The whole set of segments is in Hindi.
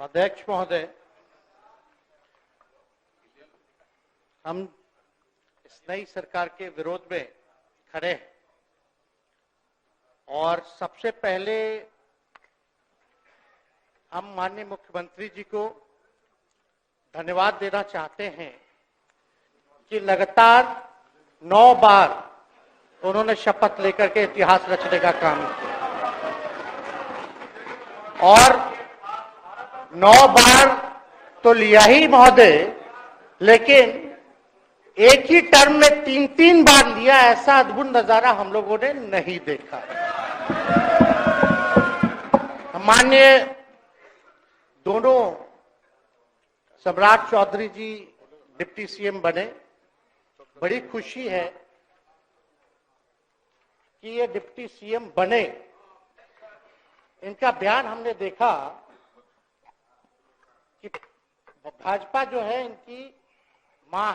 अध्यक्ष महोदय, हम इस नई सरकार के विरोध में खड़े हैं और सबसे पहले हम माननीय मुख्यमंत्री जी को धन्यवाद देना चाहते हैं कि लगातार 9 बार उन्होंने शपथ लेकर के इतिहास रचने का काम किया और 9 बार तो लिया ही महोदय, लेकिन एक ही टर्म में 3-3 बार लिया, ऐसा अद्भुत नजारा हम लोगों ने नहीं देखा। माननीय दोनों सम्राट चौधरी जी डिप्टी सीएम बने, बड़ी खुशी है कि ये डिप्टी सीएम बने। इनका बयान हमने देखा कि भाजपा जो है इनकी मां,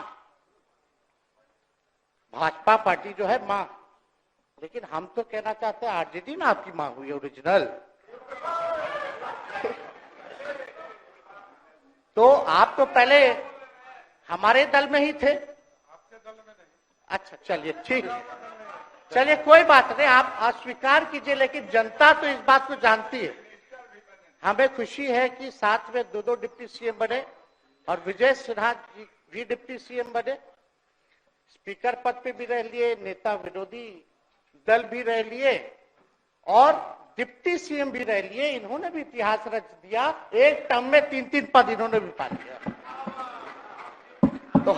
भाजपा पार्टी जो है मां, लेकिन हम तो कहना चाहते हैं आरजेडी ना आपकी मां हुई ओरिजिनल। तो आप तो पहले हमारे दल में ही थे। आपके दल में नहीं। अच्छा, चलिए ठीक है, चलिए कोई बात नहीं, आप अस्वीकार कीजिए, लेकिन जनता तो इस बात को जानती है। हमें खुशी है कि साथ में 2 डिप्टी सीएम बने और विजय सिन्हा जी भी डिप्टी सीएम बने, स्पीकर पद पे भी रह लिए, नेता विरोधी दल भी रह लिए और डिप्टी सीएम भी रह लिए। इन्होंने भी इतिहास रच दिया, एक टर्म में 3-3 पद इन्होंने भी पा लिया। तो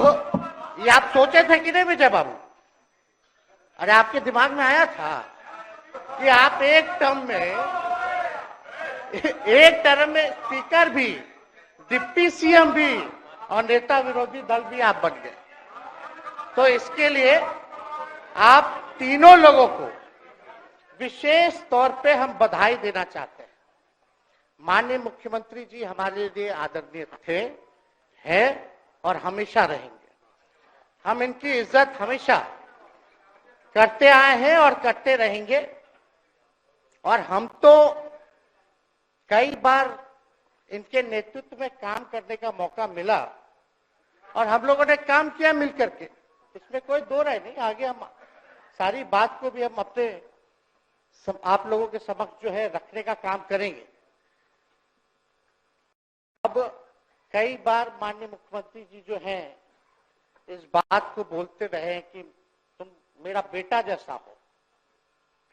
ये आप सोचे थे कि नहीं विजय बाबू? अरे आपके दिमाग में आया था कि आप एक टर्म में स्पीकर भी, डिप्टी सीएम भी और नेता विरोधी दल भी आप बन गए। तो इसके लिए आप तीनों लोगों को विशेष तौर पे हम बधाई देना चाहते हैं। माननीय मुख्यमंत्री जी हमारे लिए आदरणीय थे, हैं और हमेशा रहेंगे। हम इनकी इज्जत हमेशा करते आए हैं और करते रहेंगे। और हम तो कई बार इनके नेतृत्व में काम करने का मौका मिला और हम लोगों ने काम किया मिलकर के, इसमें कोई दो राय नहीं। आगे हम सारी बात को भी हम अपने आप लोगों के समक्ष जो है रखने का काम करेंगे। अब कई बार माननीय मुख्यमंत्री जी जो हैं इस बात को बोलते रहे कि तुम मेरा बेटा जैसा हो,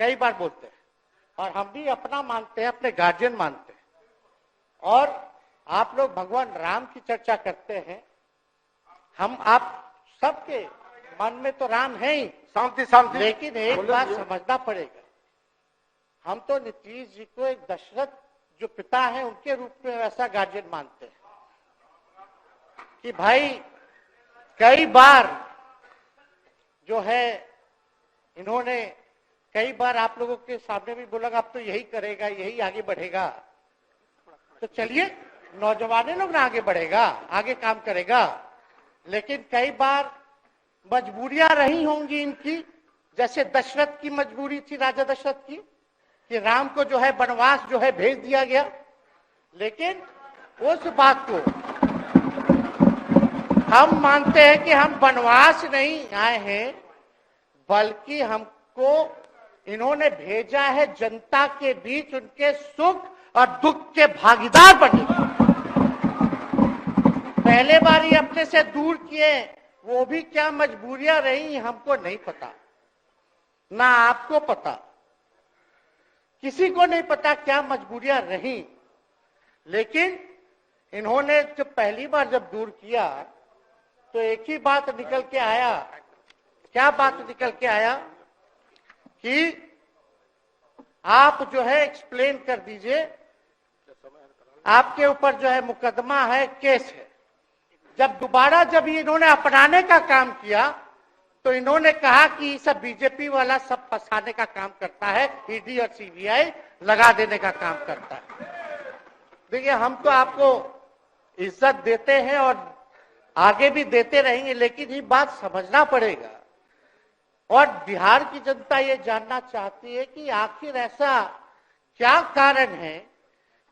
कई बार बोलते हैं और हम भी अपना मानते हैं, अपने गार्जियन मानते हैं। और आप लोग भगवान राम की चर्चा करते हैं, हम आप सबके मन में तो राम है ही, शांति, लेकिन एक बात समझना पड़ेगा, हम तो नीतीश जी को एक दशरथ जो पिता है उनके रूप में वैसा गार्जियन मानते हैं कि भाई कई बार जो है इन्होंने कई बार आप लोगों के सामने भी बोला अब तो यही करेगा, यही आगे बढ़ेगा। तो चलिए नौजवान लोग ना आगे बढ़ेगा, आगे काम करेगा, लेकिन कई बार मजबूरियां रही होंगी इनकी, जैसे दशरथ की मजबूरी थी, राजा दशरथ की, कि राम को जो है वनवास जो है भेज दिया गया। लेकिन उस बात को हम मानते हैं कि हम वनवास नहीं आए हैं, बल्कि हमको इन्होंने भेजा है जनता के बीच उनके सुख और दुख के भागीदार बने। पहले बार ही अपने से दूर किए, वो भी क्या मजबूरियां रही हमको नहीं पता, ना आपको पता, किसी को नहीं पता क्या मजबूरियां रही। लेकिन इन्होंने जब पहली बार जब दूर किया तो एक ही बात निकल के आया। क्या बात निकल के आया कि आप जो है एक्सप्लेन कर दीजिए, आपके ऊपर जो है मुकदमा है, केस है। जब दोबारा जब इन्होंने अपनाने का काम किया तो इन्होंने कहा कि सब बीजेपी वाला सब फंसाने का काम करता है, ईडी और सीबीआई लगा देने का काम करता है। देखिए हम तो आपको इज्जत देते हैं और आगे भी देते रहेंगे, लेकिन ये बात समझना पड़ेगा। और बिहार की जनता ये जानना चाहती है कि आखिर ऐसा क्या कारण है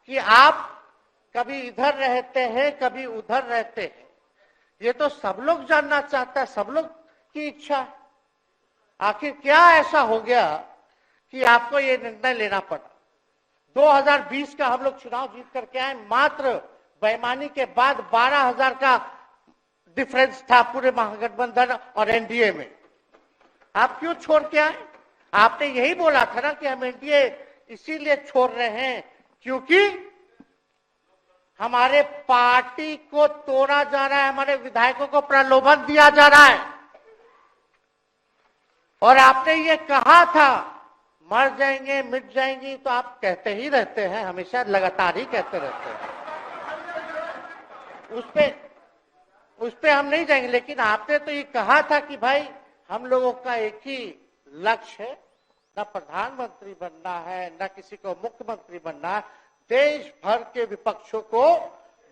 कि आप कभी इधर रहते हैं, कभी उधर रहते हैं। ये तो सब लोग जानना चाहता है, सब लोग की इच्छा है। आखिर क्या ऐसा हो गया कि आपको ये निर्णय लेना पड़ा? 2020 का हम लोग चुनाव जीत करके आए, मात्र बेईमानी के बाद 12,000 का डिफरेंस था पूरे महागठबंधन और एनडीए में। आप क्यों छोड़ के आए? आपने यही बोला था ना कि हम एनडीए इसीलिए छोड़ रहे हैं क्योंकि हमारे पार्टी को तोड़ा जा रहा है, हमारे विधायकों को प्रलोभन दिया जा रहा है। और आपने ये कहा था मर जाएंगे, मिट जाएंगी, तो आप कहते ही रहते हैं, हमेशा लगातार ही कहते रहते हैं। उस पे हम नहीं जाएंगे, लेकिन आपने तो ये कहा था कि भाई हम लोगों का एक ही लक्ष्य है, न प्रधानमंत्री बनना है, न किसी को मुख्यमंत्री बनना है। देश भर के विपक्षों को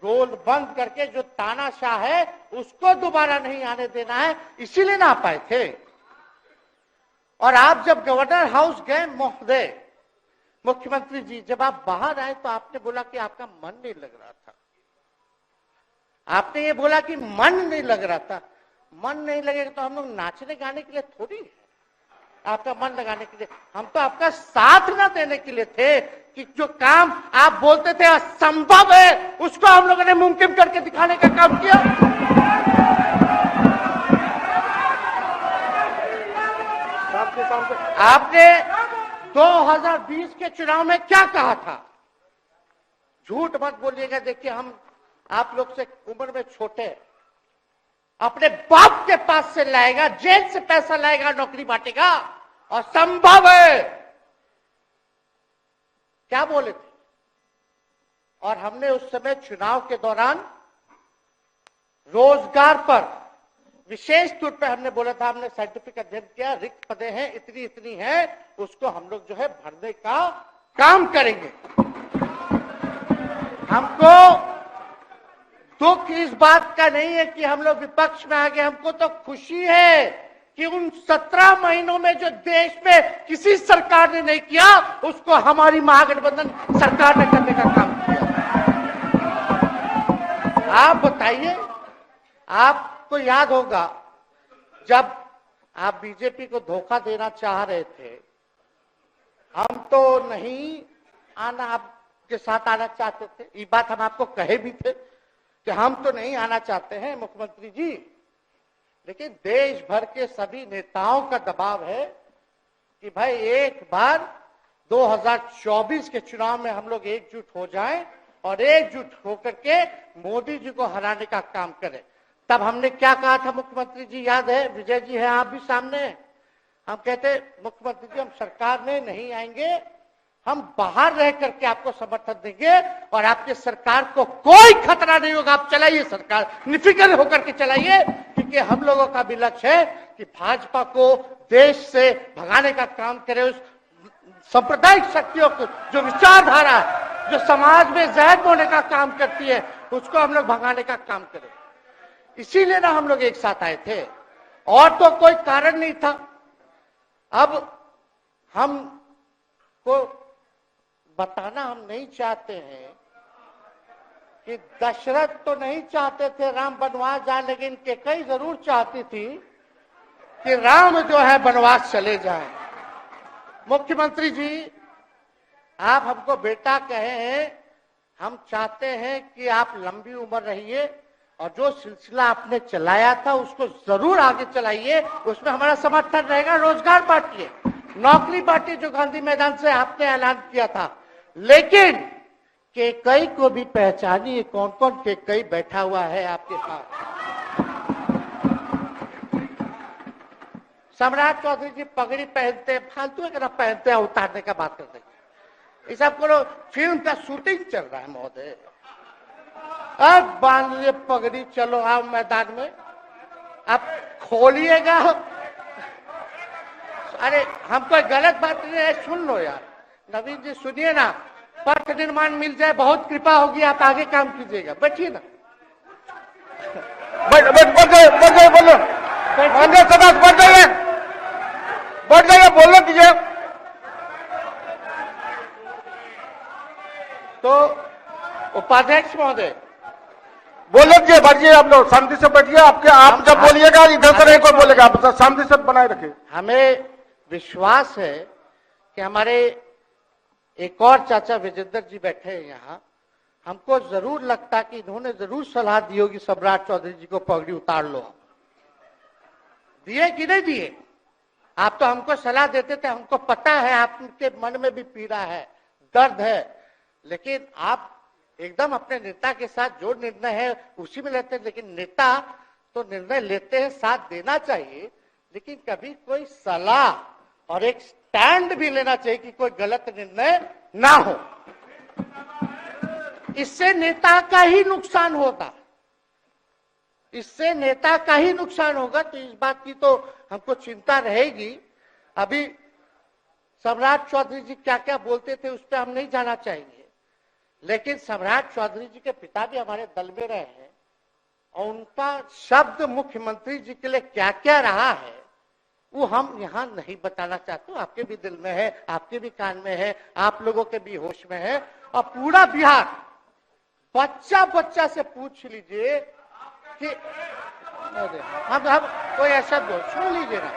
गोल बंद करके जो तानाशाह है उसको दोबारा नहीं आने देना है, इसीलिए ना आ पाए थे। और आप जब गवर्नर हाउस गए महोदय, मुख्यमंत्री जी, जब आप बाहर आए तो आपने बोला कि आपका मन नहीं लग रहा था। आपने ये बोला कि मन नहीं लग रहा था। मन नहीं लगेगा तो हम लोग नाचने गाने के लिए थोड़ी है, आपका मन लगाने के लिए। हम तो आपका साथ ना देने के लिए थे कि जो काम आप बोलते थे असंभव है, उसको हम लोगों ने मुमकिन करके दिखाने का काम किया। आपने 2020 के चुनाव में क्या कहा था? झूठ मत बोलिएगा। देखिए, हम आप लोग से उम्र में छोटे, अपने बाप के पास से लाएगा, जेल से पैसा लाएगा, नौकरी बांटेगा, और संभव है, क्या बोले थे? और हमने उस समय चुनाव के दौरान रोजगार पर विशेष तौर पे हमने बोला था, हमने साइंटिफिक अध्ययन किया, रिक्त पदे हैं इतनी इतनी है, उसको हम लोग जो है भरने का काम करेंगे। हमको दुख इस बात का नहीं है कि हम लोग विपक्ष में आ गए, हमको तो खुशी है कि उन 17 महीनों में जो देश में किसी सरकार ने नहीं किया, उसको हमारी महागठबंधन सरकार ने करने का काम किया। आप बताइए, आपको याद होगा जब आप बीजेपी को धोखा देना चाह रहे थे, हम तो नहीं आना, आपके साथ आना चाहते थे। ये बात हम आपको कहे भी थे कि हम तो नहीं आना चाहते हैं मुख्यमंत्री जी, लेकिन देश भर के सभी नेताओं का दबाव है कि भाई एक बार 2024 के चुनाव में हम लोग एकजुट हो जाएं और एकजुट होकर के मोदी जी को हराने का काम करें। तब हमने क्या कहा था मुख्यमंत्री जी, याद है? विजय जी हैं, आप भी सामने हैं। हम कहते मुख्यमंत्री जी हम सरकार में नहीं आएंगे, हम बाहर रह करके आपको समर्थन देंगे और आपके सरकार को कोई खतरा नहीं होगा, आप चलाइए सरकार, निफिक्र होकर के चलाइए, क्योंकि हम लोगों का भी लक्ष्य है कि भाजपा को देश से भगाने का काम करे। उस सांप्रदायिक शक्तियों को, जो विचारधारा है, जो समाज में जहर बोने का काम करती है, उसको हम लोग भगाने का काम करें। इसीलिए ना हम लोग एक साथ आए थे, और तो कोई कारण नहीं था। अब हम को बताना हम नहीं चाहते हैं कि दशरथ तो नहीं चाहते थे राम वनवास जाए, लेकिन कैकेयी जरूर चाहती थी कि राम जो है वनवास चले जाएं। मुख्यमंत्री जी, आप हमको बेटा कहे हैं, हम चाहते हैं कि आप लंबी उम्र रहिए और जो सिलसिला आपने चलाया था उसको जरूर आगे चलाइए, उसमें हमारा समर्थन रहेगा। रोजगार बांटिए, नौकरी बांटिए, जो गांधी मैदान से आपने ऐलान किया था, लेकिन कैकेयी को भी पहचानिए, कौन कौन कैकेयी बैठा हुआ है आपके पास। सम्राट चौधरी जी पगड़ी पहनते, फालतू है पहनते हैं, उतारने का बात करते हैं। इस सबको फिल्म का शूटिंग चल रहा है महोदय, अब बांध लिए पगड़ी, चलो आओ मैदान में, अब खोलिएगा। अरे हम कोई गलत बात नहीं है, सुन लो यार, नवीन जी सुनिए ना, पथ निर्माण मिल जाए, बहुत कृपा होगी, आप आगे काम कीजिएगा, बैठिए ना। बैठ जाइए, बोलने दीजिए। तो उपाध्यक्ष महोदय, बोले दीजिए, बैठिए आप लोग, शांति से बैठिए। आप जब बोलिएगा इधर से नहीं कोई बोलेगा, आप शांति से बनाए रखिए। हमें विश्वास है कि हमारे एक और चाचा विजेंद्र जी बैठे हैं यहाँ, हमको जरूर लगता कि इन्होंने जरूर सलाह दी होगी सम्राट चौधरी जी को पगड़ी उतार लो। दिए कि नहीं दिए? आप तो हमको सलाह देते थे, हमको पता है आपके मन में भी पीड़ा है, दर्द है, लेकिन आप एकदम अपने नेता के साथ जो निर्णय है उसी में लेते हैं। लेकिन नेता तो निर्णय लेते हैं, साथ देना चाहिए, लेकिन कभी कोई सलाह और एक स्टैंड भी लेना चाहिए कि कोई गलत निर्णय ना हो। इससे नेता का ही नुकसान होगा, इससे नेता का ही नुकसान होगा। तो इस बात की तो हमको चिंता रहेगी। अभी सम्राट चौधरी जी क्या क्या बोलते थे उस पर हम नहीं जाना चाहेंगे, लेकिन सम्राट चौधरी जी के पिता भी हमारे दल में रहे हैं और उनका शब्द मुख्यमंत्री जी के लिए क्या क्या रहा है वो हम यहाँ नहीं बताना चाहते। आपके भी दिल में है, आपके भी कान में है, आप लोगों के भी होश में है, और पूरा बिहार बच्चा बच्चा से पूछ लीजिए कि हम कोई ऐसा बोल, सुन लीजिए ना,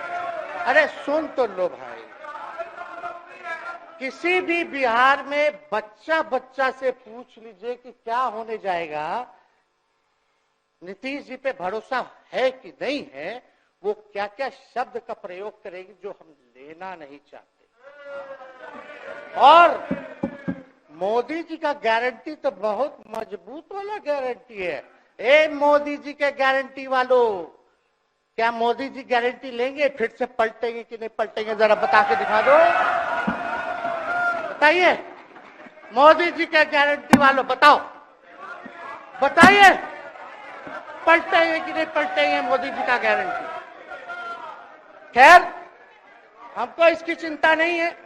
अरे सुन तो लो भाई। किसी भी बिहार में बच्चा बच्चा से पूछ लीजिए कि क्या होने जाएगा, नीतीश जी पे भरोसा है कि नहीं है, वो क्या क्या शब्द का प्रयोग करेगी जो हम लेना नहीं चाहते। और मोदी जी का गारंटी तो बहुत मजबूत वाला गारंटी है। ए मोदी जी के गारंटी वालों, क्या मोदी जी गारंटी लेंगे फिर से पलटेंगे कि नहीं पलटेंगे? जरा बता के दिखा दो, बताइए। मोदी जी के गारंटी वालों बताओ, बताइए पलटेंगे कि नहीं पलटेंगे मोदी जी का गारंटी? खैर, हमको इसकी चिंता नहीं है।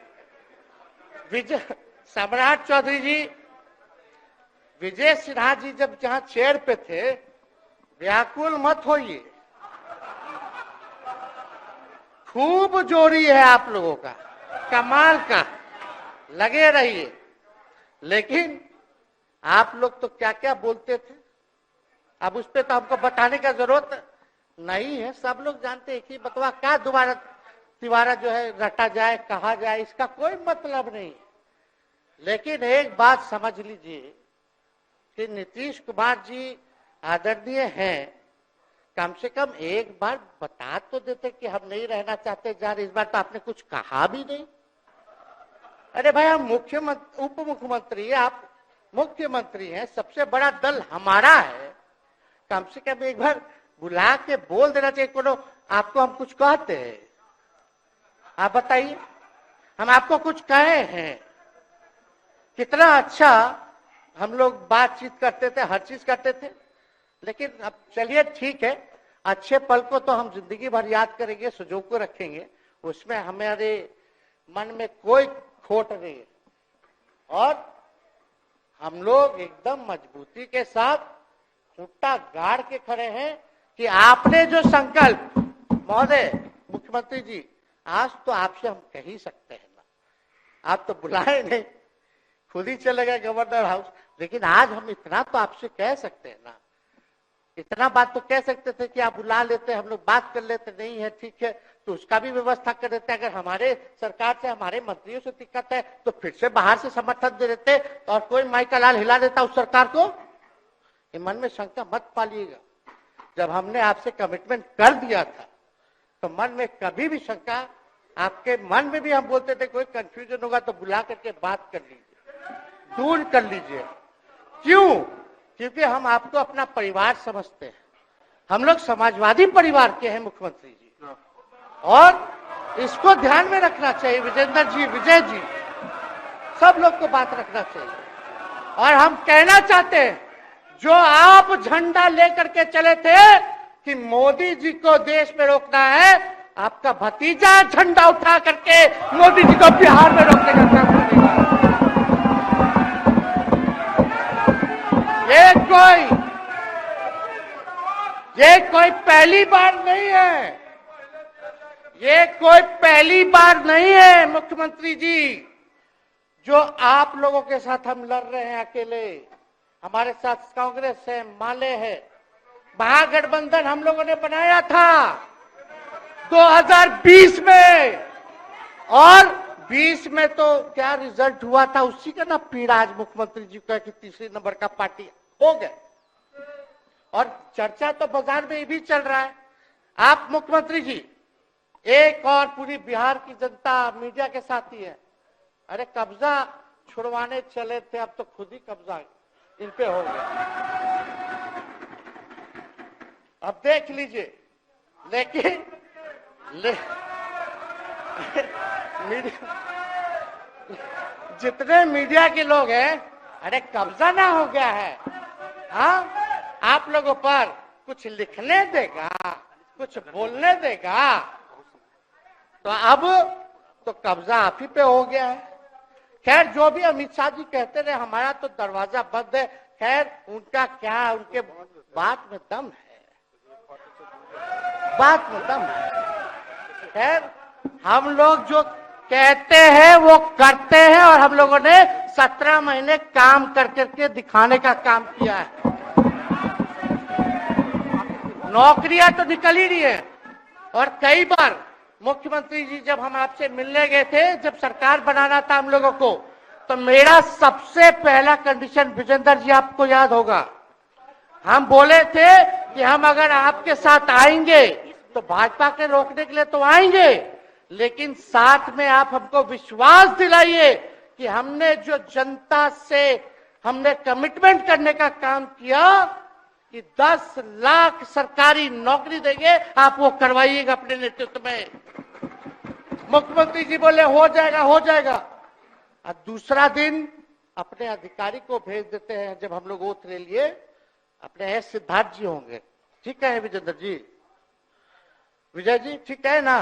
सम्राट चौधरी जी, विजय सिन्हा जी जब जहां चेयर पे थे, व्याकुल मत होइए, खूब जोड़ी है आप लोगों का, कमाल का, लगे रहिए। लेकिन आप लोग तो क्या क्या बोलते थे, अब उस पर तो हमको बताने का जरूरत नहीं है, सब लोग जानते हैं कि बतवा क्या दोबारा तिवारा जो है रटा जाए, कहा जाए, इसका कोई मतलब नहीं। लेकिन एक बात समझ लीजिए कि नीतीश कुमार जी आदरणीय हैं, कम से कम एक बार बता तो देते कि हम नहीं रहना चाहते जा रहे। इस बार तो आपने कुछ कहा भी नहीं। अरे भाई, हम मुख्यमंत्री, उप मुख्यमंत्री, आप मुख्यमंत्री हैं, सबसे बड़ा दल हमारा है, कम से कम एक बार बुला के बोल देना चाहिए। कोनो आपको हम कुछ कहते हैं? आप बताइए, हम आपको कुछ कहे हैं? कितना अच्छा हम लोग बातचीत करते थे, हर चीज करते थे। लेकिन अब चलिए ठीक है, अच्छे पल को तो हम जिंदगी भर याद करेंगे, सुजो को रखेंगे, उसमें हमारे मन में कोई खोट नहीं है। और हम लोग एकदम मजबूती के साथ खूंटा गाड़ के खड़े हैं कि आपने जो संकल्प, महोदय मुख्यमंत्री जी, आज तो आपसे हम कह ही सकते हैं ना, आप तो बुलाए नहीं, खुद ही चले गए गवर्नर हाउस, लेकिन आज हम इतना तो आपसे कह सकते हैं ना, इतना बात तो कह सकते थे कि आप बुला लेते, हम लोग बात कर लेते। नहीं है ठीक है, तो उसका भी व्यवस्था कर देते। अगर हमारे सरकार से, हमारे मंत्रियों से दिक्कत है तो फिर से बाहर से समर्थन दे देते और कोई माई का लाल हिला देता उस सरकार को। ये मन में शंका मत पालिएगा, जब हमने आपसे कमिटमेंट कर दिया था तो मन में कभी भी शंका, आपके मन में भी हम बोलते थे कोई कंफ्यूजन होगा तो बुला करके बात कर लीजिए, दूर कर लीजिए। क्यों? क्योंकि हम आपको अपना परिवार समझते हैं, हम लोग समाजवादी परिवार के हैं मुख्यमंत्री जी, और इसको ध्यान में रखना चाहिए। विजेंद्र जी, विजय जी, सब लोग को बात रखना चाहिए। और हम कहना चाहते हैं, जो आप झंडा लेकर के चले थे कि मोदी जी को देश में रोकना है, आपका भतीजा झंडा उठा करके मोदी जी को बिहार में रोकने का काम करेगा। ये कोई पहली बार नहीं है, ये कोई पहली बार नहीं है मुख्यमंत्री जी, जो आप लोगों के साथ हम लड़ रहे हैं अकेले। हमारे साथ कांग्रेस है, माले है, महागठबंधन हम लोगों ने बनाया था 2020 में, और 20 में तो क्या रिजल्ट हुआ था उसी का ना पीड़ा आज मुख्यमंत्री जी का कि तीसरे नंबर का पार्टी हो गए। और चर्चा तो बाजार में ये भी चल रहा है, आप मुख्यमंत्री जी एक और पूरी बिहार की जनता मीडिया के साथ ही है। अरे कब्जा छुड़वाने चले थे, अब तो खुद ही कब्जा इन पे हो गया। अब देख लीजिए, लेकिन मीडिया, जितने मीडिया के लोग हैं, अरे कब्जा ना हो गया है, हाँ आप लोगों पर कुछ लिखने देगा, कुछ बोलने देगा, तो अब तो कब्जा आप ही पे हो गया है। खैर जो भी अमित शाह जी कहते रहे हमारा तो दरवाजा बंद है, खैर उनका क्या, उनके बात में दम है, बात में दम है। खैर हम लोग जो कहते हैं वो करते हैं, और हम लोगों ने 17 महीने काम कर करके दिखाने का काम किया है। नौकरियां तो निकल ही रही है, और कई बार मुख्यमंत्री जी जब हम आपसे मिलने गए थे, जब सरकार बनाना था हम लोगों को, तो मेरा सबसे पहला कंडीशन, विजेंद्र जी आपको याद होगा, हम बोले थे कि हम अगर आपके साथ आएंगे तो भाजपा के रोकने के लिए तो आएंगे, लेकिन साथ में आप हमको विश्वास दिलाइए कि हमने जो जनता से हमने कमिटमेंट करने का काम किया कि 10 लाख सरकारी नौकरी देंगे, आप वो करवाइएगा अपने नेतृत्व में। मुख्यमंत्री जी बोले हो जाएगा, हो जाएगा। और दूसरा दिन अपने अधिकारी को भेज देते हैं, जब हम लोग ओथ ले लिए, अपने सिद्धार्थ जी होंगे, ठीक है विजेंद्र जी, विजय जी ठीक है ना,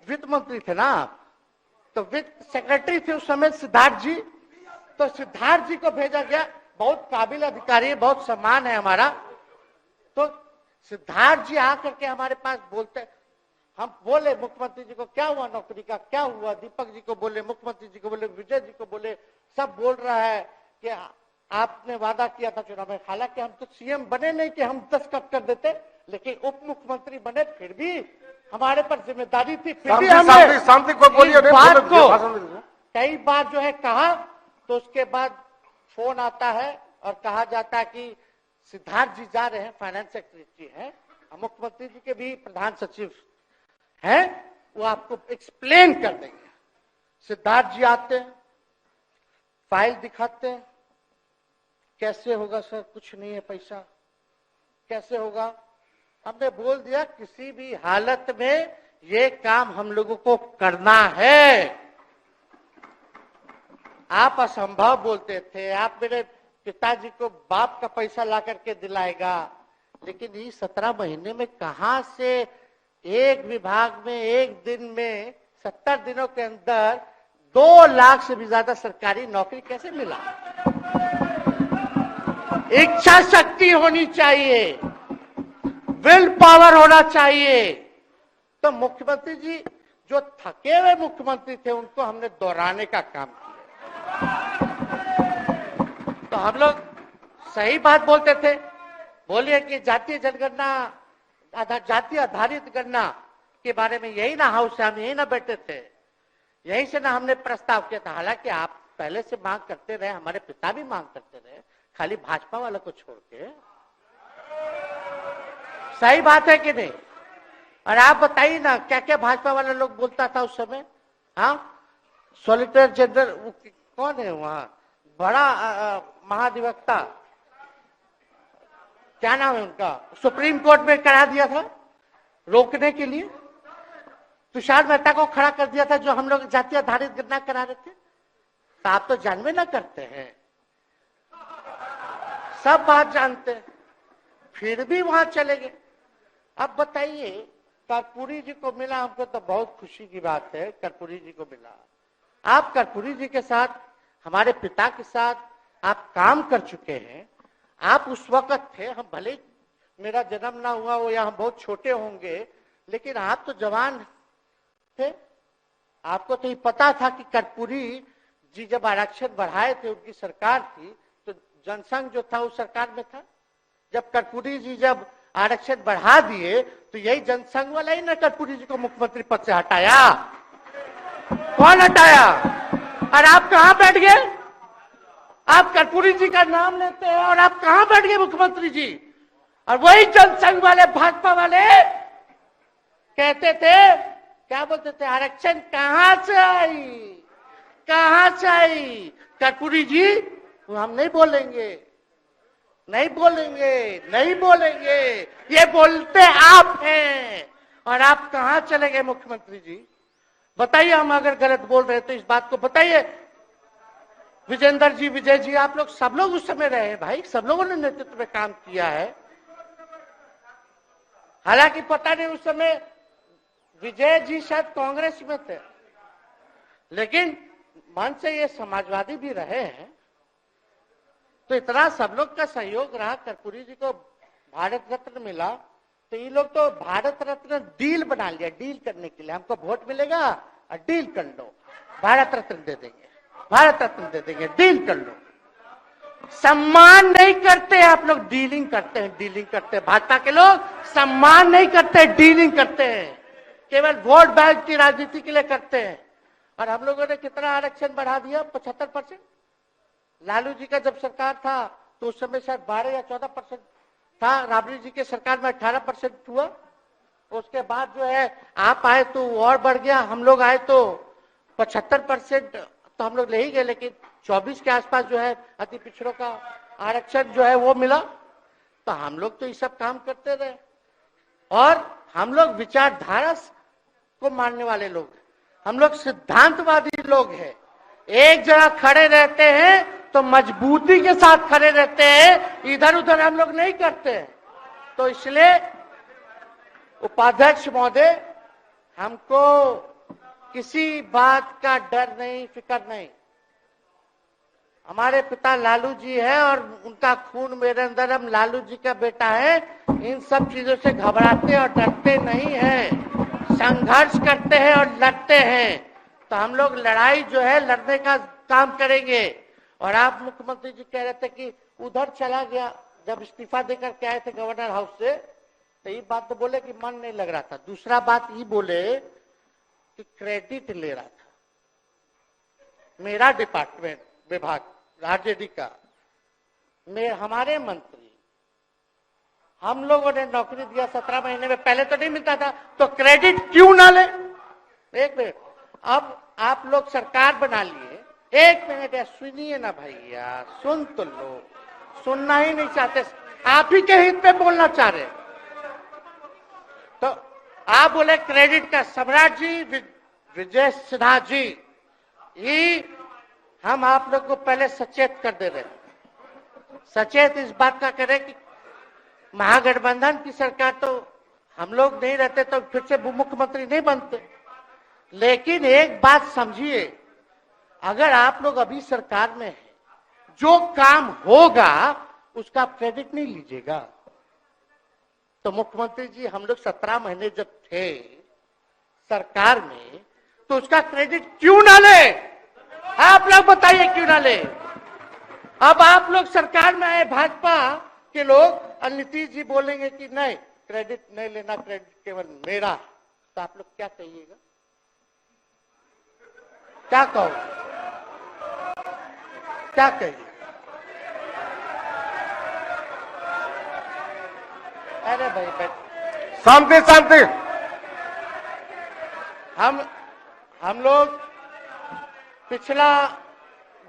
वित्त मंत्री थे ना आप, तो वित्त सेक्रेटरी थे उस समय सिद्धार्थ जी, तो सिद्धार्थ जी को भेजा गया, बहुत काबिल अधिकारी है, बहुत सम्मान है हमारा। तो सिद्धार्थ जी आकर के हमारे पास बोलते, हम बोले मुख्यमंत्री जी को क्या हुआ नौकरी का, क्या हुआ, दीपक जी को बोले, मुख्यमंत्री जी को बोले, विजय जी को बोले, सब बोल रहा है कि आपने वादा किया था चुनाव में। हालांकि हम तो सीएम बने नहीं कि हम दस्तखत कर देते, लेकिन उप मुख्यमंत्री बने, फिर भी हमारे पर जिम्मेदारी थी, फिर भी हमने शांति को बोलिए, बात को कई बार जो है कहा। तो उसके बाद फोन आता है और कहा जाता है कि सिद्धार्थ जी जा रहे हैं, फाइनेंस सेक्रेटरी हैं, मुख्यमंत्री जी के भी प्रधान सचिव हैं, वो आपको एक्सप्लेन कर देंगे। सिद्धार्थ जी आते हैं, फाइल दिखाते हैं, कैसे होगा सर, कुछ नहीं है पैसा, कैसे होगा। हमने बोल दिया किसी भी हालत में ये काम हम लोगों को करना है। आप असंभव बोलते थे, आप मेरे पिताजी को बाप का पैसा ला करके दिलाएगा, लेकिन ये 17 महीने में कहां से एक विभाग में एक दिन में 70 दिनों के अंदर 2 लाख से भी ज्यादा सरकारी नौकरी कैसे मिला। इच्छा शक्ति होनी चाहिए, विल पावर होना चाहिए। तो मुख्यमंत्री जी जो थके हुए मुख्यमंत्री थे उनको हमने दोहराने का काम किया। तो हम लोग सही बात बोलते थे, बोलिए कि जातीय जनगणना, जातीय आधारित गणना के बारे में यही ना हाउस से हम यही ना बैठे थे, यही से ना हमने प्रस्ताव किया था। हालांकि आप पहले से मांग करते रहे, हमारे पिता भी मांग करते रहे, खाली भाजपा वालों को छोड़ के। सही बात है कि नहीं? और आप बताइए ना क्या क्या भाजपा वाला लोग बोलता था उस समय। हाँ, सॉलिसिटर जनरल कौन है वहां, बड़ा महाधिवक्ता, क्या नाम है उनका, सुप्रीम कोर्ट में करा दिया था रोकने के लिए, तुषार मेहता को खड़ा कर दिया था जो हम लोग जातीय आधारित गणना करा रहे थे। तो आप तो जानवे ना करते हैं, सब बात जानते हैं, फिर भी वहां चले गए। अब बताइए, कर्पूरी जी को मिला, हमको तो बहुत खुशी की बात है, कर्पूरी जी को मिला। आप कर्पूरी जी के साथ, हमारे पिता के साथ आप काम कर चुके हैं। आप उस वक्त थे, हम भले मेरा जन्म ना हुआ हो या हम बहुत छोटे होंगे, लेकिन आप तो जवान थे। आपको तो ये पता था कि कर्पूरी जी जब आरक्षण बढ़ाए थे, उनकी सरकार थी, तो जनसंघ जो था उस सरकार में था। जब कर्पूरी जी जब आरक्षण बढ़ा दिए तो यही जनसंघ वाला ही ना कर्पूरी जी को मुख्यमंत्री पद से हटाया। कौन हटाया? और आप कहां बैठ गए? आप कर्पूरी जी का नाम लेते हैं और आप कहां बैठ गए मुख्यमंत्री जी? और वही जनसंघ वाले भाजपा वाले कहते थे, क्या बोलते थे, आरक्षण कहां से आई, कहां से आई? कर्पूरी जी हम नहीं बोलेंगे, नहीं बोलेंगे, नहीं बोलेंगे, ये बोलते आप हैं। और आप कहां चले गए मुख्यमंत्री जी? बताइए, हम अगर गलत बोल रहे तो इस बात को बताइए। विजेंद्र जी, विजय जी, आप लोग सब लोग उस समय रहे भाई, सब लोगों ने नेतृत्व में काम किया है। हालांकि पता नहीं उस समय विजय जी शायद कांग्रेस में थे, लेकिन मन से ये समाजवादी भी रहे हैं। तो इतना सब लोग का सहयोग रहा, कर्पूरी जी को भारत रत्न मिला, तो ये लोग तो भारत रत्न डील बना लिया, डील करने के लिए। हमको वोट मिलेगा और डील कर लो, भारत रत्न दे देंगे, भारत रत्न दे देंगे, डील कर लो। सम्मान नहीं करते आप लोग, डीलिंग करते हैं, डीलिंग करते हैं। भाजपा के लोग सम्मान नहीं करते, डीलिंग करते हैं, केवल वोट बैंक की राजनीति के लिए करते हैं। और हम लोगों ने कितना आरक्षण बढ़ा दिया? 75%। लालू जी का जब सरकार था तो उस समय शायद 12 या 14% था, राबड़ी जी के सरकार में 18% हुआ। उसके बाद जो है आप आए तो और बढ़ गया, हम लोग आए तो 75% तो हम लोग ले ही गए, लेकिन 24 के आसपास जो है अति पिछड़ों का आरक्षण जो है वो मिला। तो हम लोग तो ये सब काम करते रहे, और हम लोग विचारधारा को मानने वाले लोग हैं, हम लोग सिद्धांतवादी लोग हैं। एक जगह खड़े रहते हैं तो मजबूती के साथ खड़े रहते हैं, इधर उधर हम लोग नहीं करते हैं। तो इसलिए उपाध्यक्ष महोदय, हमको किसी बात का डर नहीं, फिक्र नहीं। हमारे पिता लालू जी है और उनका खून मेरे अंदर, हम लालू जी का बेटा है। इन सब चीजों से घबराते और डरते नहीं हैं, संघर्ष करते हैं और लड़ते हैं। तो हम लोग लड़ाई जो है लड़ने का काम करेंगे। और आप मुख्यमंत्री जी कह रहे थे कि उधर चला गया, जब इस्तीफा देकर के आए थे गवर्नर हाउस से, तो ये बात तो बोले कि मन नहीं लग रहा था। दूसरा बात ये बोले कि क्रेडिट ले रहा था मेरा डिपार्टमेंट, विभाग आरजेडी का, हमारे मंत्री, हम लोगों ने नौकरी दिया 17 महीने में, पहले तो नहीं मिलता था, तो क्रेडिट क्यों ना ले? एक मिनट, अब आप लोग सरकार बना लिए, एक मिनट यार सुनिए ना भाई, यार सुन तो लो, सुनना ही नहीं चाहते, आप ही के हित में बोलना चाह रहे। तो आप बोले क्रेडिट का, सम्राट जी, विजय सिन्हा जी, ये हम आप लोग को पहले सचेत कर दे रहे हैं। सचेत इस बात का करें कि महागठबंधन की सरकार तो हम लोग नहीं रहते तो फिर से मुख्यमंत्री नहीं बनते। लेकिन एक बात समझिए, अगर आप लोग अभी सरकार में हैं, जो काम होगा उसका क्रेडिट नहीं लीजिएगा। तो मुख्यमंत्री जी, हम लोग 17 महीने जब थे सरकार में, तो उसका क्रेडिट क्यों ना ले? आप लोग बताइए क्यों ना ले? अब आप लोग सरकार में आए भाजपा के लोग, और नीतीश जी बोलेंगे कि नहीं क्रेडिट नहीं लेना, क्रेडिट केवल मेरा, तो आप लोग क्या कहिएगा? क्या कहो, क्या कहिए? अरे भाई बैठ, शांति शांति। हम लोग पिछला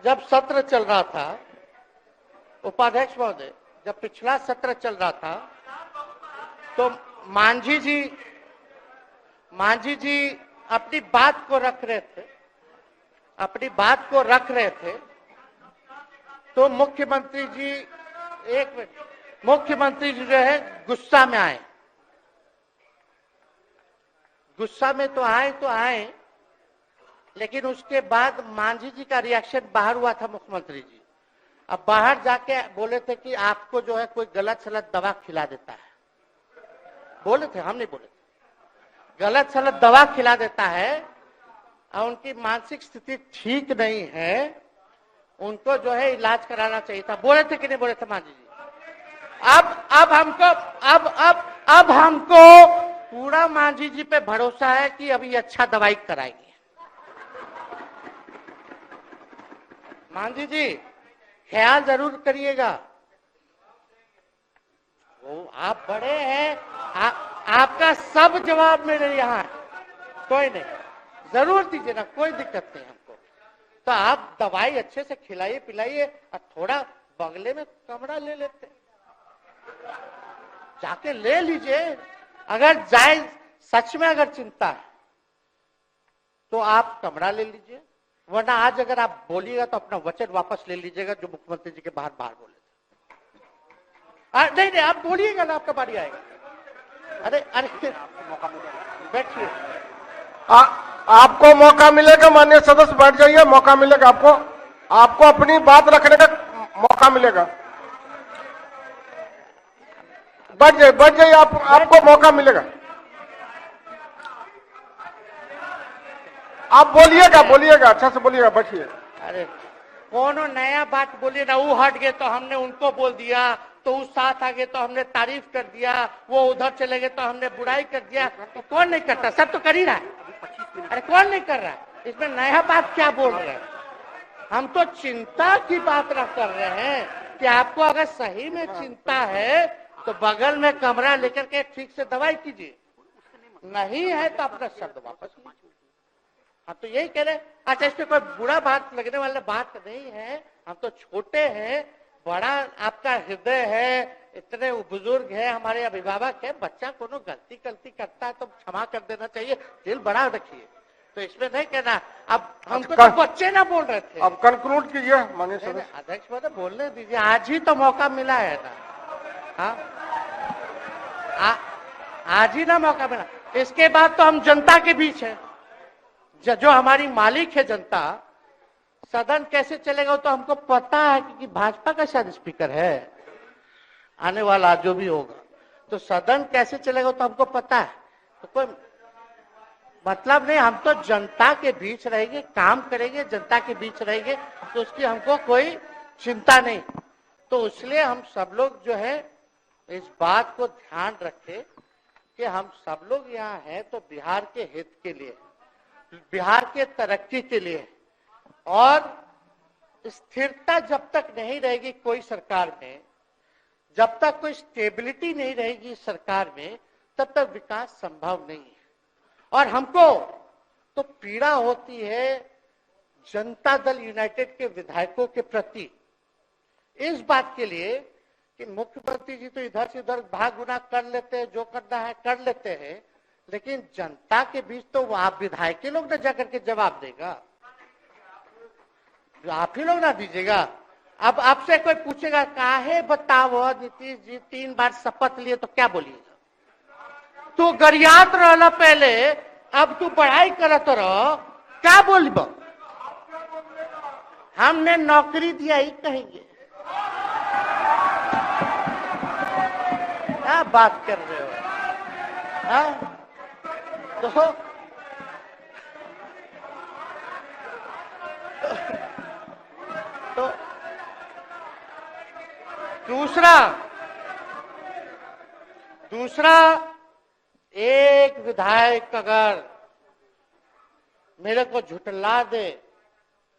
जब सत्र चल रहा था, उपाध्यक्ष महोदय, जब पिछला सत्र चल रहा था तो मांझी जी अपनी बात को रख रहे थे, अपनी बात को रख रहे थे। तो मुख्यमंत्री जी, एक मिनट, मुख्यमंत्री जी जो है गुस्सा में आए, गुस्सा में तो आए, लेकिन उसके बाद मांझी जी का रिएक्शन बाहर हुआ था मुख्यमंत्री जी। अब बाहर जाके बोले थे कि आपको जो है कोई गलत सलत दवा खिला देता है, बोले थे, हम नहीं बोले थे, गलत सलत दवा खिला देता है और उनकी मानसिक स्थिति ठीक नहीं है, उनको जो है इलाज कराना चाहिए था। बोले थे कि नहीं बोले थे मांझी जी? अब हमको पूरा मांझी जी पे भरोसा है कि अभी अच्छा दवाई कराएंगे। मांझी जी ख्याल जरूर करिएगा। वो आप बड़े हैं, आपका सब जवाब मेरे यहाँ है, कोई नहीं, जरूर दीजिए ना, कोई दिक्कत नहीं हमको। तो आप दवाई अच्छे से खिलाइए पिलाइए और थोड़ा बगले में कमरा ले लेते, जाके ले लीजिए। अगर जाए सच में अगर चिंता है तो आप कमरा ले लीजिए, वरना आज अगर आप बोलिएगा तो अपना वचन वापस ले लीजिएगा जो मुख्यमंत्री जी के बाहर बोले थे। नहीं आप बोलिएगा ना, आपका बारी आएगा। अरे बैठिए, आपको मौका मिलेगा, माननीय सदस्य बैठ जाइए, मौका मिलेगा आपको, आपको अपनी बात रखने का मौका मिलेगा। बैठ जाइए आपको मौका मिलेगा। आप बोलिएगा अच्छा से बोलिएगा, बैठिए। अरे कोनो नया बात बोलिए ना, वो हट गए तो हमने उनको बोल दिया, तो उस साथ आ गए तो हमने तारीफ कर दिया, वो उधर चले गए तो हमने बुराई कर दिया। तो कौन नहीं करता? सब तो कर ही रहा है। अरे कौन नहीं कर रहा है? इसमें नया बात क्या बोल रहे हैं? हम तो चिंता की बात न कर रहे हैं कि आपको अगर सही में चिंता है तो बगल में कमरा लेकर के ठीक से दवाई कीजिए, नहीं है तो अपना शब्द वापस लीजिए। हम तो यही कह रहे हैं। अच्छा, इसमें कोई बुरा बात लगने वाला बात नहीं है, हम तो छोटे हैं, बड़ा आपका हृदय है, इतने बुजुर्ग है, हमारे अभिभावक है, बच्चा कोनो गलती करता है तो क्षमा कर देना चाहिए, दिल बड़ा रखिए, तो इसमें नहीं कहना। अब हमको तो बच्चे ना बोल रहे थे। अब कंक्लूड कीजिए माननीय सदस्य। अध्यक्ष महोदय बोलने दीजिए, आज ही तो मौका मिला है ना। हाँ, आज ही ना मौका मिला, इसके बाद तो हम जनता के बीच है, जो हमारी मालिक है जनता। सदन कैसे चलेगा तो हमको पता है, क्योंकि भाजपा का शायद स्पीकर है आने वाला जो भी होगा, तो सदन कैसे चलेगा तो हमको पता है। तो कोई मतलब नहीं, हम तो जनता के बीच रहेंगे, काम करेंगे, जनता के बीच रहेंगे, तो उसकी हमको कोई चिंता नहीं। तो इसलिए हम सब लोग जो है इस बात को ध्यान रखें कि हम सब लोग यहाँ हैं तो बिहार के हित के लिए, बिहार के तरक्की के लिए, और स्थिरता जब तक नहीं रहेगी कोई सरकार में, जब तक कोई स्टेबिलिटी नहीं रहेगी सरकार में, तब तक विकास संभव नहीं है। और हमको तो पीड़ा होती है जनता दल यूनाइटेड के विधायकों के प्रति, इस बात के लिए कि मुख्यमंत्री जी तो इधर से उधर भाग गुना कर लेते हैं, जो करना है कर लेते हैं, लेकिन जनता के बीच तो आप विधायक के लोग ना जाकर के जवाब देगा, आप ही लोग ना दीजिएगा। अब आपसे कोई पूछेगा काहे बताओ नीतीश जी 3 बार शपथ लिए, तो क्या बोलिएगा? तू गरियात रहला पहले, अब तू पढ़ाई करत रह, क्या बोलब? हमने नौकरी दिया ही कहेंगे। क्या बात कर रहे हो? हाँ? तो दूसरा एक विधायक अगर मेरे को झुठला दे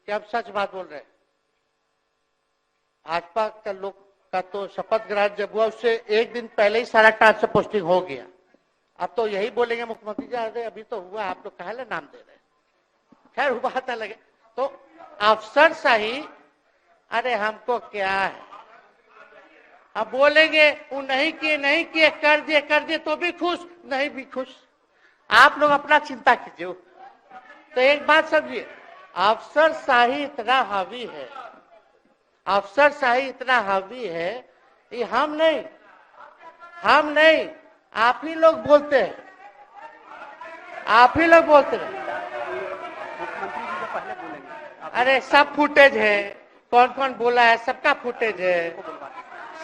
कि अब सच बात बोल रहे, भाजपा का लोग का तो शपथ ग्रहण जब हुआ उससे एक दिन पहले ही सारा ट्रांसफर पोस्टिंग हो गया। अब तो यही बोलेंगे मुख्यमंत्री जी अरे अभी तो हुआ, आप लोग काहे नाम दे रहे? खैर हुआ था लगे तो अफसरशाही, अरे हमको क्या है, अब बोलेंगे वो नहीं किए कर दिए तो भी खुश, नहीं भी खुश, आप लोग अपना चिंता कीजिए। तो एक बात समझिए, अफसरशाही इतना हावी है, अफसरशाही इतना हावी है, ये हम नहीं आप ही लोग बोलते हैं, आप ही लोग बोलते हैं। मुख्यमंत्री जी तो पहले बोलेंगे। अरे सब फुटेज है, कौन कौन बोला है सबका फुटेज है,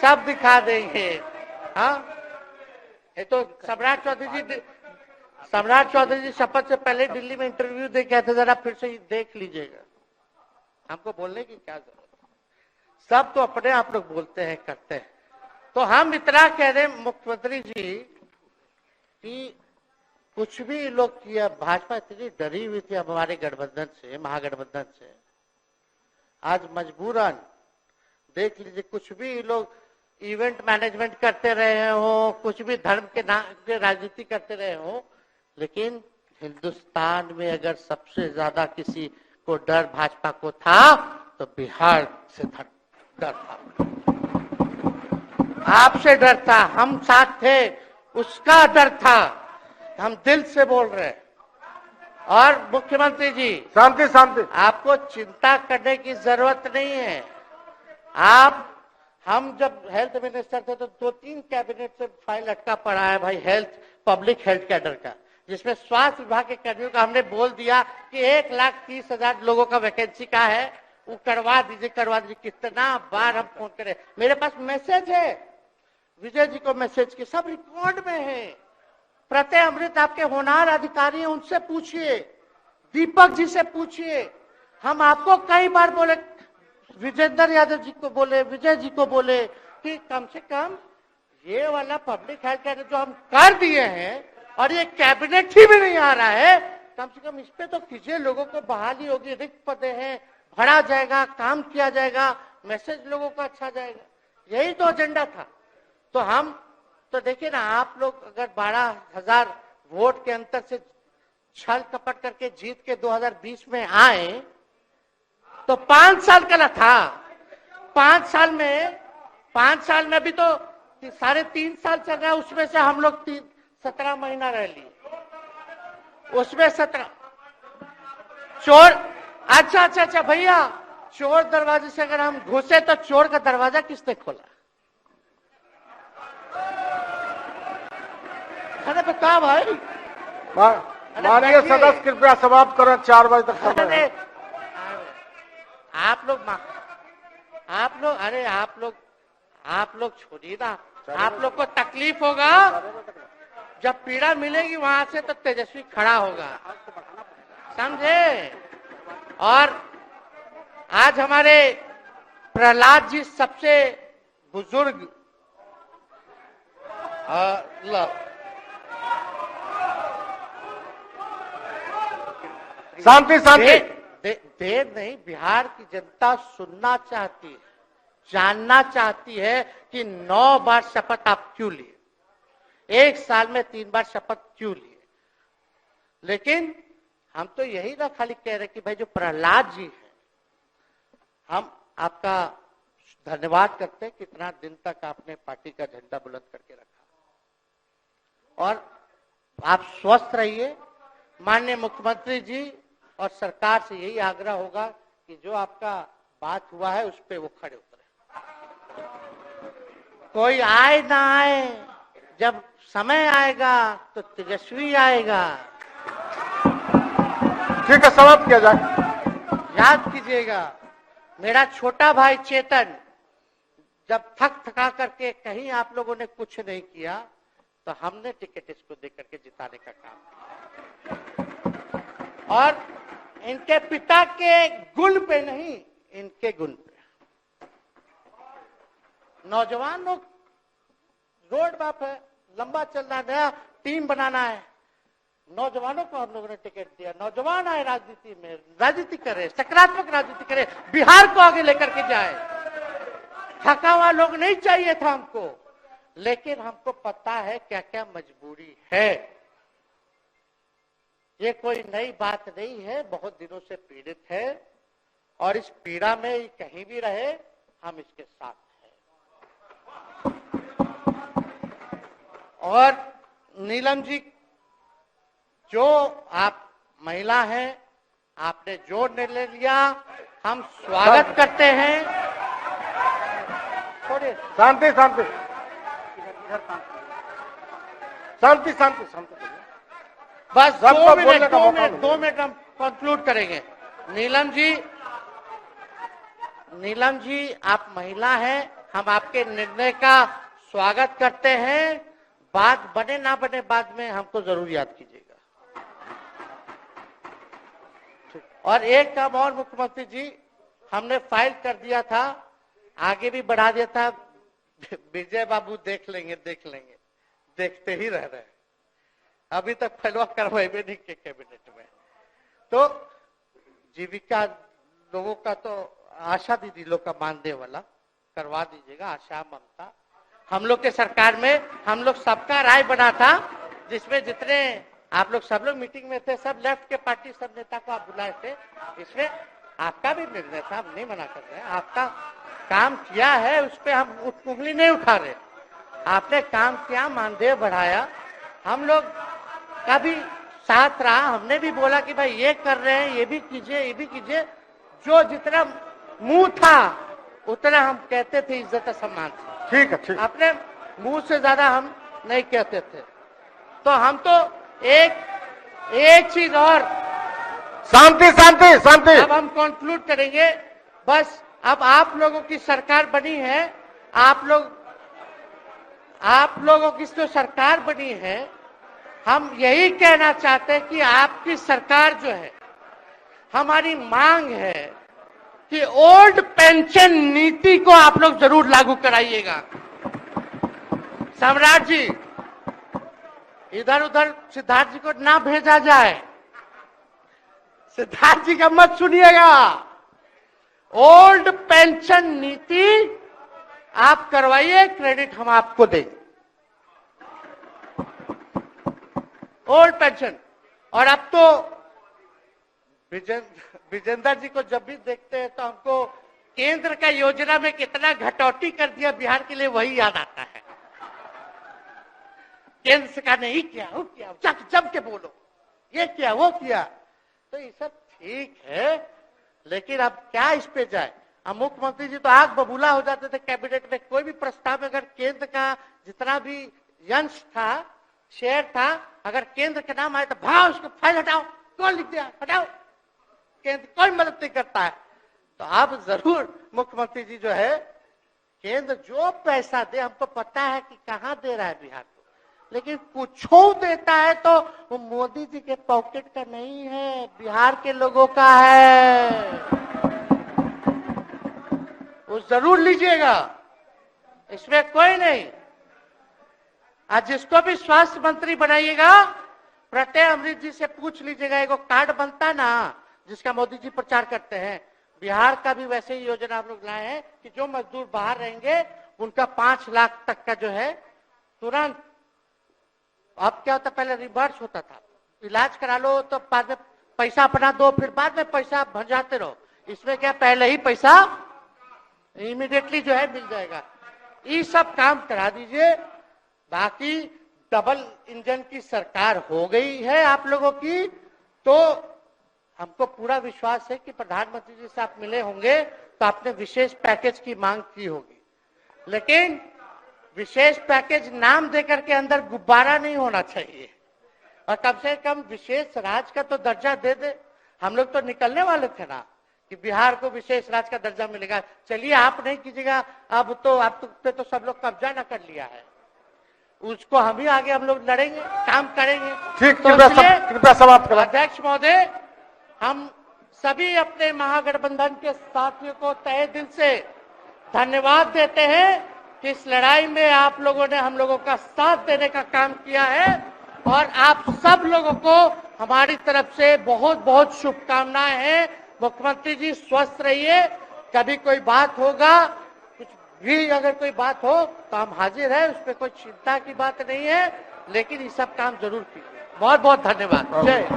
सब दिखा देंगे। हाँ, ये तो सम्राट चौधरी जी शपथ से पहले दिल्ली में इंटरव्यू दे के आए थे, जरा फिर से देख लीजिएगा, हमको बोलने की क्या जरूरत। सब तो अपने आप लोग बोलते हैं, करते हैं। तो हम इतना कह रहे मुख्यमंत्री जी कि कुछ भी लोग किया, भाजपा इतनी डरी हुई थी हमारे गठबंधन से, महागठबंधन से, आज मजबूरन देख लीजिए, कुछ भी लोग इवेंट मैनेजमेंट करते रहे हो, कुछ भी धर्म के नाम के राजनीति करते रहे हो, लेकिन हिंदुस्तान में अगर सबसे ज्यादा किसी को डर भाजपा को था तो बिहार से डर था, आपसे डर था, हम साथ थे, उसका डर था। हम दिल से बोल रहे हैं। और मुख्यमंत्री जी, शांति शांति, आपको चिंता करने की जरूरत नहीं है। हम जब हेल्थ मिनिस्टर थे तो 2-3 कैबिनेट से फाइल अटका पड़ा है भाई, हेल्थ, पब्लिक हेल्थ कैडर का, जिसमें स्वास्थ्य विभाग के कर्मियों का हमने बोल दिया कि 1,30,000 लोगों का वैकेंसी का है, वो करवा दीजिए, करवा दीजिए। कितना बार हम फोन करें, मेरे पास मैसेज है, विजय जी को मैसेज के सब रिकॉर्ड में है। प्रत्यय अमृत आपके होनहार अधिकारी हैं, उनसे पूछिए, दीपक जी से पूछिए। हम आपको कई बार बोले, विजेंद्र यादव जी को बोले, विजय जी को बोले कि कम से कम ये वाला पब्लिक हेल्थ केयर जो हम कर दिए हैं और ये कैबिनेट ही में नहीं आ रहा है, कम से कम इस पे तो कीजिए, लोगों को बहाली होगी, रिक्त पदे हैं, भरा जाएगा, काम किया जाएगा, मैसेज लोगों का अच्छा जाएगा। यही तो एजेंडा था। तो हम तो देखिए ना, आप लोग अगर 12,000 वोट के अंतर से छल कपट करके जीत के 2020 में आए तो 5 साल का ना था। 5 साल में भी तो 3.5 साल चल रहा है, उसमें से हम लोग 17 महीना रह लिए, उसमें 17 चोर। अच्छा भैया, चोर दरवाजे से अगर हम घुसे तो चोर का दरवाजा किसने खोला? अरे बता भाई। माननीय सदस्य कृपया समाप्त करें, 4 बजे तक समय है। आप लोग छोड़िए ना, आप लोग को तकलीफ होगा, जब पीड़ा मिलेगी वहां से तो तेजस्वी खड़ा होगा, समझे? और आज हमारे प्रहलाद जी सबसे बुजुर्ग शांति शांति, देर नहीं, बिहार की जनता सुनना चाहती है, जानना चाहती है कि 9 बार शपथ आप क्यों लिए, 1 साल में 3 बार शपथ क्यों लिए। लेकिन हम तो यही ना खाली कह रहे कि भाई जो प्रहलाद जी हैं, हम आपका धन्यवाद करते हैं, कितना दिन तक आपने पार्टी का झंडा बुलंद करके रखा। और आप स्वस्थ रहिए। माननीय मुख्यमंत्री जी और सरकार से यही आग्रह होगा कि जो आपका बात हुआ है उस पर वो खड़े उतरे। कोई आए ना आए, जब समय आएगा तो तेजस्वी आएगा। ठीक है, समाप्त किया जाए। याद कीजिएगा, मेरा छोटा भाई चेतन जब थका करके कहीं आप लोगों ने कुछ नहीं किया तो हमने टिकट इसको देकर के जिताने का काम किया। और इनके पिता के गुण पे नहीं, इनके गुण पे। नौजवान लोग रोड मैप है, लंबा चलना है, नया टीम बनाना है, नौजवानों को हम लोगों ने टिकट दिया। नौजवान आए राजनीति में, राजनीति करे, सकारात्मक राजनीति करे, बिहार को आगे लेकर के जाए। थका हुआ लोग नहीं चाहिए था हमको, लेकिन हमको पता है क्या क्या मजबूरी है। ये कोई नई बात नहीं है, बहुत दिनों से पीड़ित है और इस पीड़ा में कहीं भी रहे हम इसके साथ हैं। और नीलम जी, जो आप महिला हैं, आपने जो निर्णय लिया हम स्वागत करते हैं। शांति शांति शांति शांति शांति, बस 2 मिनट हम कंक्लूड करेंगे। नीलम जी आप महिला हैं, हम आपके निर्णय का स्वागत करते हैं। बात बने ना बने बाद में हमको जरूर याद कीजिएगा। और एक काम और मुख्यमंत्री जी, हमने फाइल कर दिया था आगे भी बढ़ा दिया था। विजय बाबू देख लेंगे, देखते ही रह रहे हैं। अभी तक फैलवा करवाए भी नहीं के कैबिनेट में। तो जीविका लोगों का तो आशा दीदी लोग का मानदेय वाला करवा दीजिएगा, आशा ममता। हम लोग के सरकार में हम लोग सबका राय बना था, जिसमें जितने आप लोग सब लोग मीटिंग में थे, सब लेफ्ट के पार्टी सब नेता को आप बुलाए थे। इसमें आपका भी निर्णय था, हम नहीं मना कर रहे हैं। आपका काम किया है, उस पर हम उंगली नहीं उठा रहे। आपने काम किया, मानदेय बढ़ाया, हम लोग का भी साथ रहा। हमने भी बोला कि भाई ये कर रहे हैं, ये भी कीजिए, ये भी कीजिए। जो जितना मुंह था उतना हम कहते थे, इज्जत सम्मान से। ठीक है, ठीक। अपने मुंह से ज्यादा हम नहीं कहते थे। तो हम तो एक चीज और, शांति शांति शांति। अब हम कंक्लूड करेंगे। बस अब आप लोगों की सरकार बनी है, आप लोगों की जो सरकार बनी है, हम यही कहना चाहते हैं कि आपकी सरकार जो है, हमारी मांग है कि ओल्ड पेंशन नीति को आप लोग जरूर लागू कराइएगा। सम्राट जी, इधर उधर सिद्धार्थ जी को ना भेजा जाए। सिद्धार्थ जी का मत सुनिएगा। ओल्ड पेंशन नीति आप करवाइए, क्रेडिट हम आपको देंगे। Old pension. और अब तो विजेंद्र जी को जब भी देखते हैं तो हमको केंद्र का योजना में कितना घटौती कर दिया बिहार के लिए, वही याद आता है। केंद्र सरकार ने ये किया, वो किया, जम के बोलो, ये किया, वो किया। तो ये सब ठीक है, लेकिन अब क्या इस पे जाए। अब मुख्यमंत्री जी तो आग बबूला हो जाते थे कैबिनेट में। कोई भी प्रस्ताव अगर केंद्र का जितना भी अंश था, शेयर था, अगर केंद्र के नाम आए तो भाव उसको फाइल हटाओ, कौन लिख दिया, हटाओ, केंद्र कोई मदद नहीं करता है। तो अब जरूर मुख्यमंत्री जी जो है, केंद्र जो पैसा दे, हमको पता है कि कहां दे रहा है बिहार को, लेकिन कुछ देता है तो वो मोदी जी के पॉकेट का नहीं है, बिहार के लोगों का है। वो जरूर लीजिएगा, इसमें कोई नहीं। आज जिसको भी स्वास्थ्य मंत्री बनाइएगा, प्रत्यय अमृत जी से पूछ लीजिएगा। एगो कार्ड बनता ना, जिसका मोदी जी प्रचार करते हैं, बिहार का भी वैसे ही योजना हम लोग लाए हैं कि जो मजदूर बाहर रहेंगे उनका 5 लाख तक का जो है तुरंत। अब क्या होता, पहले रिवर्स होता था, इलाज करा लो तो बाद में पैसा अपना दो, फिर बाद में पैसा भंजाते रहो। इसमें क्या, पहले ही पैसा इमीडिएटली जो है मिल जाएगा। ये सब काम करा दीजिए। बाकी डबल इंजन की सरकार हो गई है आप लोगों की, तो हमको पूरा विश्वास है कि प्रधानमंत्री जी से आप मिले होंगे तो आपने विशेष पैकेज की मांग की होगी। लेकिन विशेष पैकेज नाम देकर के अंदर गुब्बारा नहीं होना चाहिए, और कम से कम विशेष राज्य का तो दर्जा दे दे। हम लोग तो निकलने वाले थे ना कि बिहार को विशेष राज्य का दर्जा मिलेगा। चलिए आप नहीं कीजिएगा, अब तो आप पे तो सब लोग कब्जा न कर लिया है, उसको हम ही आगे हम लोग लड़ेंगे, काम करेंगे। ठीक, तो कृपया समाप्त करें। अध्यक्ष महोदय, हम सभी अपने महागठबंधन के साथियों को तहे दिल से धन्यवाद देते हैं कि इस लड़ाई में आप लोगों ने हम लोगों का साथ देने का काम किया है, और आप सब लोगों को हमारी तरफ से बहुत बहुत शुभकामनाएं हैं। मुख्यमंत्री जी स्वस्थ रहिए। कभी कोई बात होगा, कुछ भी अगर कोई बात हो तो हम हाजिर हैं, उस पर कोई चिंता की बात नहीं है, लेकिन ये सब काम जरूर कीजिए। बहुत बहुत धन्यवाद। जय